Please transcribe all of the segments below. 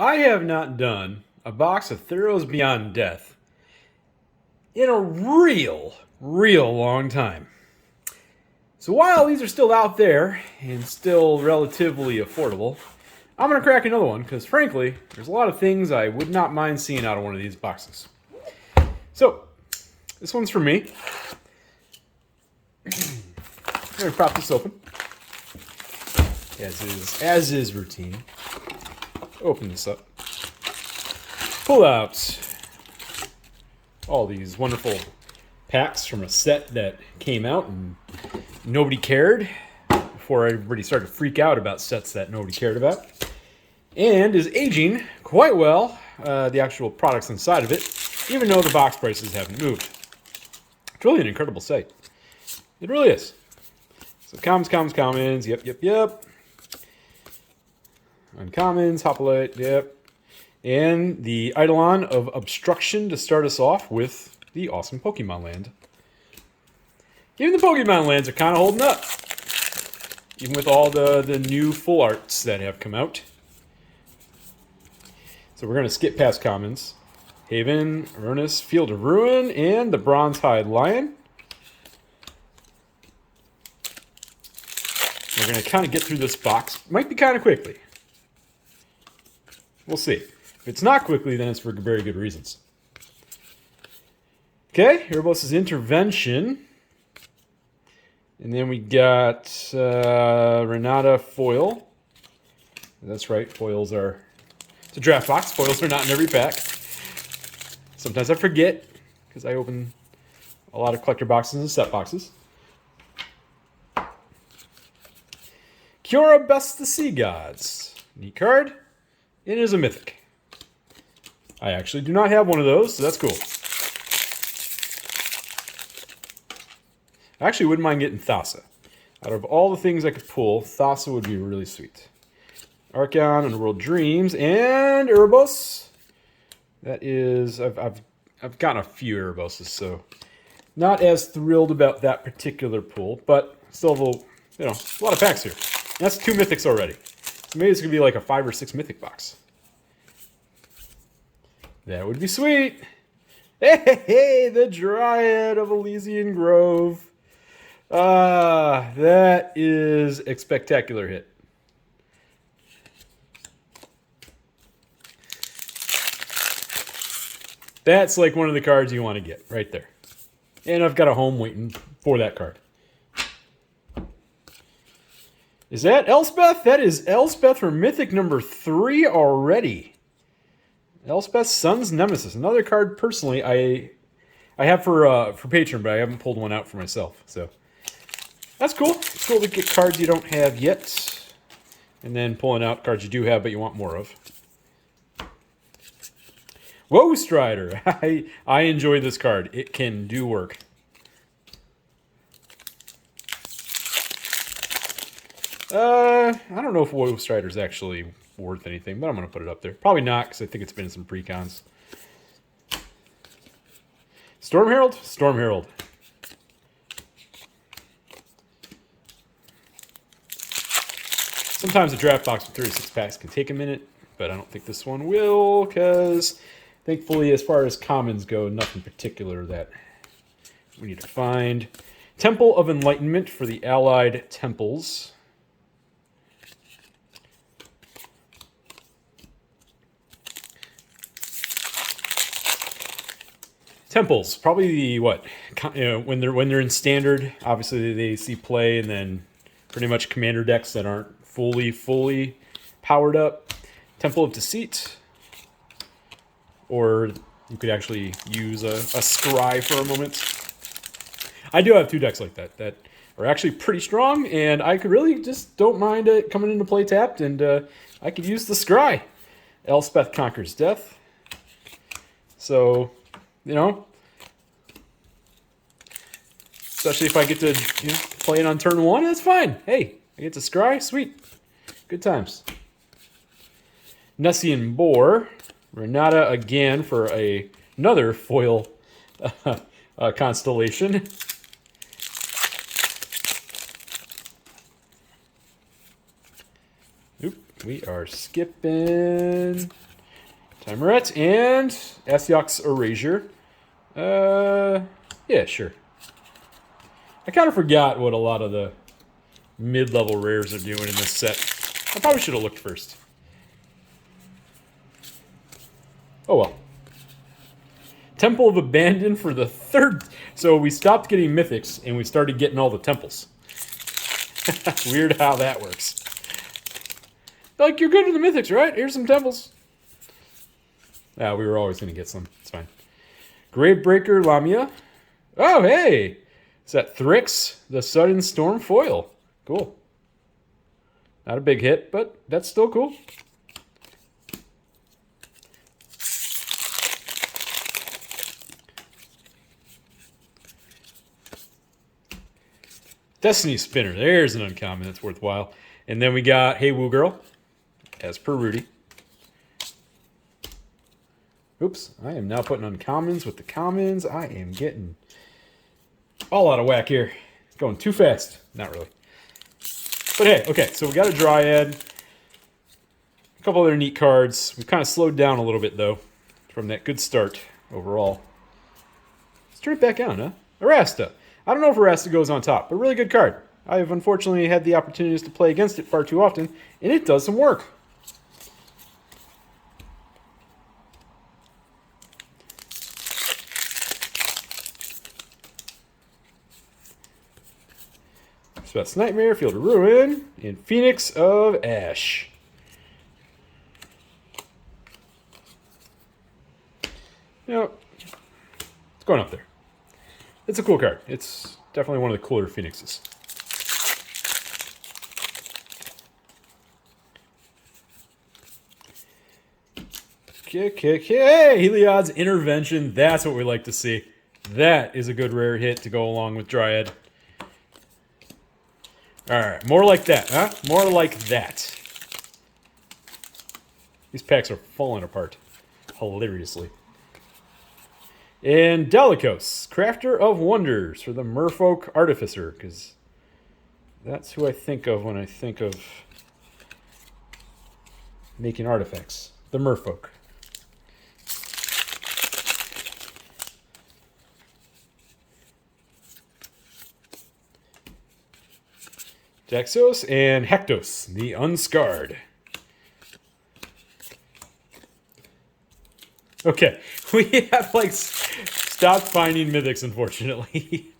I have not done a box of Theros Beyond Death in a real long time. So while these are still out there and still relatively affordable, I'm going to crack another one because, frankly, there's a lot of things I would not mind seeing out of one of these boxes. So, this one's for me. I'm going to prop this open, as is routine. Open this up. Pull out all these wonderful packs from a set that came out and nobody cared before everybody started to freak out about sets that nobody cared about, and is aging quite well, the actual products inside of it, even though the box prices haven't moved. It's really an incredible sight. It really is. So commons, yep. Uncommons, Hoplite, yep. And the Eidolon of Obstruction to start us off with the awesome Pokemon Land. Even the Pokemon Lands are kind of holding up. Even with all the new full arts that have come out. So we're going to skip past commons. Haven, Avernus, Field of Ruin, and the Bronze-Hide Lion. We're going to kind of get through this box. Might be kind of quickly. We'll see. If it's not quickly, then it's for very good reasons. Okay, Erebos' Intervention. And then we got Renata Foil. That's right, foils are... It's a draft box. Foils are not in every pack. Sometimes I forget, because I open a lot of collector boxes and set boxes. Kiora Best the Sea Gods. Neat card. It is a mythic. I actually do not have one of those, so that's cool. I actually wouldn't mind getting Thassa. Out of all the things I could pull, Thassa would be really sweet. Archon, Underworld Dreams, and Erebos. That is, I've gotten a few Ereboses, so not as thrilled about that particular pull, but still a lot of packs here. And that's 2 mythics already. So maybe it's gonna be like a 5 or 6 mythic box. That would be sweet. Hey, the Dryad of Elysian Grove. That is a spectacular hit. That's like one of the cards you want to get right there. And I've got a home waiting for that card. Is that Elspeth? That is Elspeth for Mythic number 3 already. Elspeth's Son's Nemesis. Another card, personally, I have for Patreon, but I haven't pulled one out for myself. So that's cool. It's cool to get cards you don't have yet. And then pulling out cards you do have, but you want more of. Whoa, Strider. I enjoy this card. It can do work. I don't know if Woe Strider is actually worth anything, but I'm going to put it up there. Probably not, because I think it's been in some precons. Storm Herald? Storm Herald. Sometimes a draft box with 36 packs can take a minute, but I don't think this one will, because thankfully, as far as commons go, nothing particular that we need to find. Temple of Enlightenment for the Allied Temples. Temples, probably the when they're in standard, obviously they see play, and then pretty much commander decks that aren't fully powered up. Temple of Deceit, or you could actually use a scry for a moment. I do have 2 decks like that are actually pretty strong, and I could really just don't mind it coming into play tapped, and I could use the scry. Elspeth Conquers Death. So, especially if I get to play it on turn 1, that's fine. Hey, I get to scry, sweet. Good times. Nessian Boar. Renata again for another foil constellation. Oop, we are skipping Timerette and Asiok's Erasure. Yeah, sure. I kind of forgot what a lot of the mid-level rares are doing in this set. I probably should have looked first. Oh well. Temple of Abandon for the third. So we stopped getting mythics and we started getting all the temples. Weird how that works. Like, you're good at the mythics, right? Here's some temples. Yeah, we were always going to get some. It's fine. Gravebreaker Lamia. Oh, hey! Is that Thrix, the Sudden Storm foil? Cool. Not a big hit, but that's still cool. Destiny Spinner. There's an uncommon that's worthwhile. And then we got Hey Woo Girl, as per Rudy. Oops, I am now putting uncommons with the commons. I am getting all out of whack here. Going too fast. Not really. But hey, okay, so we got a Dryad. A couple other neat cards. We've kind of slowed down a little bit, though, from that good start overall. Let's turn it back on, huh? Arasta. I don't know if Arasta goes on top, but really good card. I have unfortunately had the opportunities to play against it far too often, and it does some work. Spell's Nightmare, Field of Ruin, and Phoenix of Ash. You know, it's going up there. It's a cool card. It's definitely one of the cooler Phoenixes. Hey, Heliod's Intervention. That's what we like to see. That is a good rare hit to go along with Dryad. Alright, more like that, huh? More like that. These packs are falling apart. Hilariously. And Delicos, Crafter of Wonders for the Merfolk Artificer, because that's who I think of when I think of making artifacts. The Merfolk. Jaxos and Hectos, the Unscarred. Okay, we have like stopped finding mythics, unfortunately.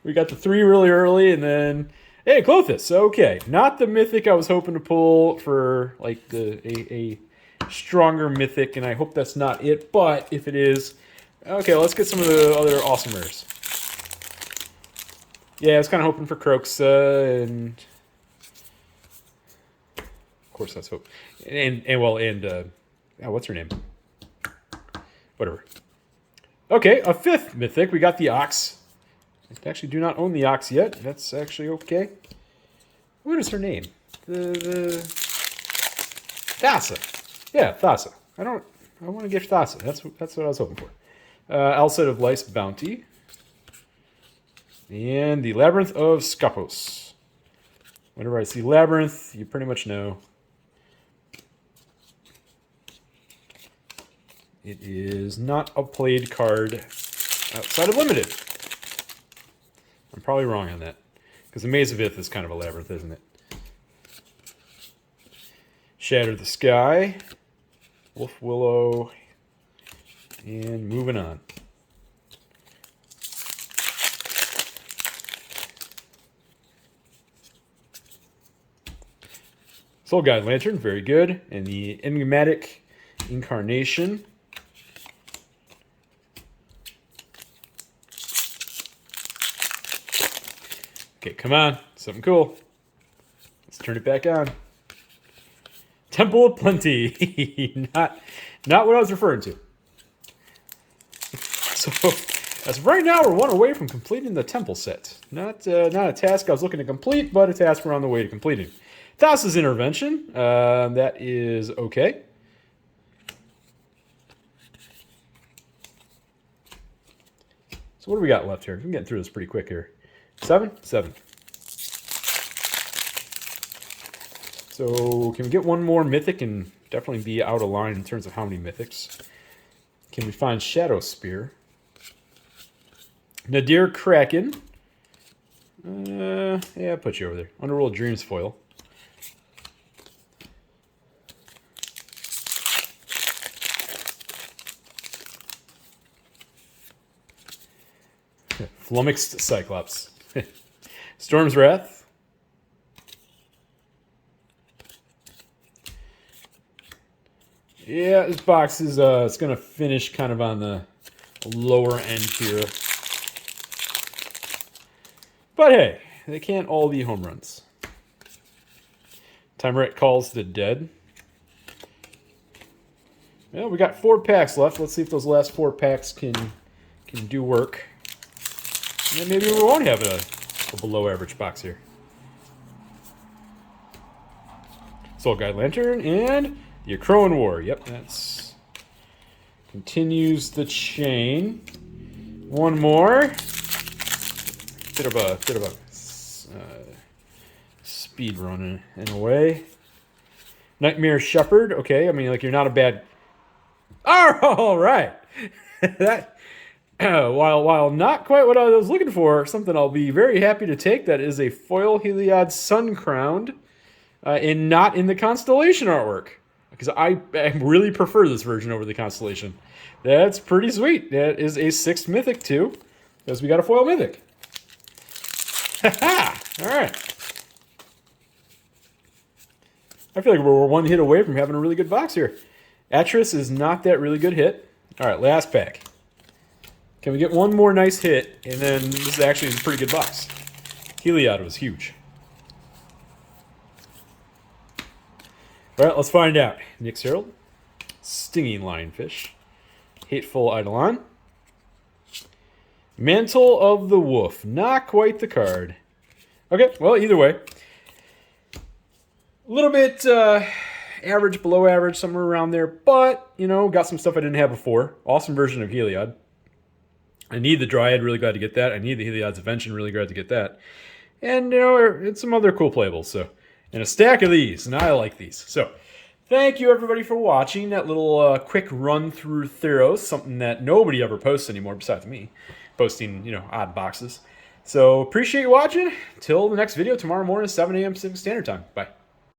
We got the 3 really early, and then hey, Clothis. Okay, not the mythic I was hoping to pull for like a stronger mythic, and I hope that's not it. But if it is, okay, let's get some of the other awesome rares. Yeah, I was kind of hoping for Croxa, and of course that's hope. And what's her name? Whatever. Okay, a 5th mythic. We got the Ox. I actually do not own the Ox yet. That's actually okay. What is her name? The Thassa. Yeah, Thassa. I want to get Thassa. That's what I was hoping for. Alcid of Life's Bounty. And the Labyrinth of Scapos. Whenever I see Labyrinth, you pretty much know it is not a played card outside of Limited. I'm probably wrong on that, because the Maze of Ith is kind of a Labyrinth, isn't it? Shatter the Sky, Wolf Willow, and moving on. Soul Guide Lantern, very good. And the Enigmatic Incarnation. Okay, come on. Something cool. Let's turn it back on. Temple of Plenty. Not what I was referring to. So, as of right now, we're 1 away from completing the temple set. Not a task I was looking to complete, but a task we're on the way to completing. Thassa's Intervention. That is okay. So what do we got left here? I'm getting through this pretty quick here. 7? 7. So can we get one more mythic and definitely be out of line in terms of how many mythics? Can we find Shadow Spear? Nadir Kraken. Yeah, I'll put you over there. Underworld Dreams foil. Flummoxed Cyclops. Storm's Wrath. Yeah, this box is it's gonna finish kind of on the lower end here. But hey, they can't all be home runs. Timerite Calls the Dead. Well, we got 4 packs left. Let's see if those last 4 packs can do work. And then maybe we won't have a below average box here. Soul Guide Lantern and the Akroan War. Yep, that's continues the chain. One more. Bit of a speed run in a way. Nightmare Shepherd. Okay, I mean, like, you're not a bad. Oh, all right. That while not quite what I was looking for, something I'll be very happy to take. That is a foil Heliod Sun Crowned, and not in the Constellation artwork, because I really prefer this version over the Constellation. That's pretty sweet. That is a 6th mythic too, because we got a foil mythic. Haha! All right. I feel like we're one hit away from having a really good box here. Atris is not that really good hit. All right, last pack. Can we get one more nice hit, and then this is actually a pretty good box. Heliod was huge. All right, let's find out. Nyx Herald, Stinging Lionfish, Hateful Eidolon, Mantle of the Wolf. Not quite the card. Okay, well, either way. A little bit average, below average, somewhere around there. But, you know, got some stuff I didn't have before. Awesome version of Heliod. I need the Dryad, really glad to get that. I need the Heliod's Invention, really glad to get that. And, you know, it's some other cool playables. So, and a stack of these, and I like these. So, thank you, everybody, for watching that little quick run through Theros, something that nobody ever posts anymore besides me, posting, you know, odd boxes. So, appreciate you watching. Till the next video tomorrow morning, 7 a.m. Pacific Standard Time. Bye.